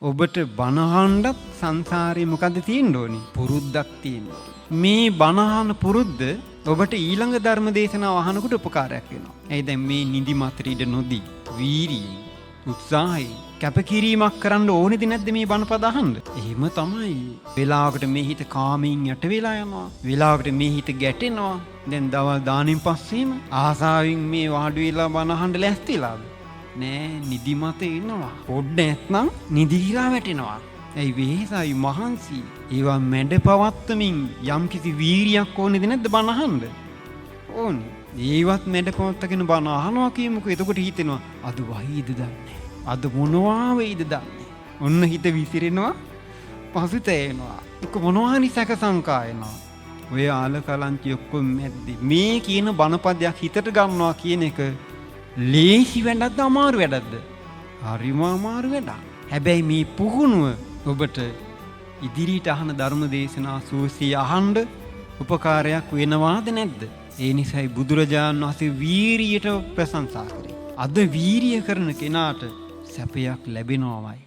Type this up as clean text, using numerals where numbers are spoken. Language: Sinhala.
ඔබට බණහන්ඩත් සංසාරේ මොකද තියෙන්න ඕනි? පුරුද්දක් තියෙන්න ඕනි. මේ බණහන පුරුද්ද ඔබට ඊළඟ ධර්ම දේශනාව අහනකොට උපකාරයක් වෙනවා. ඒ දැන් මේ නිදි මතර ඉඳ නොදී වීරියෙන් උත්සාහයෙන් කැපකිරීමක් කරන්න ඕනේද නැද්ද මේ බණපද අහන්න? එහෙම තමයි. වෙලාවකට මේ හිත කාමයෙන් යට වෙලා යනවා. වෙලාවකට මේ හිත ගැටෙනවා. දැන් දවල් දානින් පස්සේම ආසාවෙන් මේ වාඩි වෙලා බණ අහන්න ලෑස්තිලාද? නෑ, නිදිමත එනවා. පොඩ්ඩ නැත්නම් නිදිහිලා වැටෙනවා. ඇයි වෙහෙසයි මහන්සි. ඒවා මැඩ පවත්තමින් යම්කිසි වීරියක් ඕනේද නැද්ද බණ අහන්න? ඕනේ. ඒවත් මැඩ පවත්තගෙන බණ අහනවා කියමුකෝ. එතකොට හිතෙනවා අද වහීද දන්නේ. අද මොනවා වෙයිද දන්නේ. ඔන්න හිත විසිරෙනවා, පසුතැවෙනවා. එක මොනවා හරි සැක සංකා එනවා. ඔය ආල කලන්ති ඔක්කොම මැද්දේ මේ කියන බණපදයක් හිතට ගන්නවා කියන එක ලේසි වැඩක්ද අමාරු වැඩක්ද? හරිම අමාරු වැඩක්. හැබැයි මේ පුහුණුව ඔබට ඉදිරියට අහන ධර්ම දේශනා සූසී අහන්න උපකාරයක් වෙනවාද නැද්ද? ඒ නිසායි බුදුරජාණන් වහන්සේ වීරියට ප්‍රශංසා කරේ. අද වීරිය කරන කෙනාට සැපයක් ලැබෙනවමයි.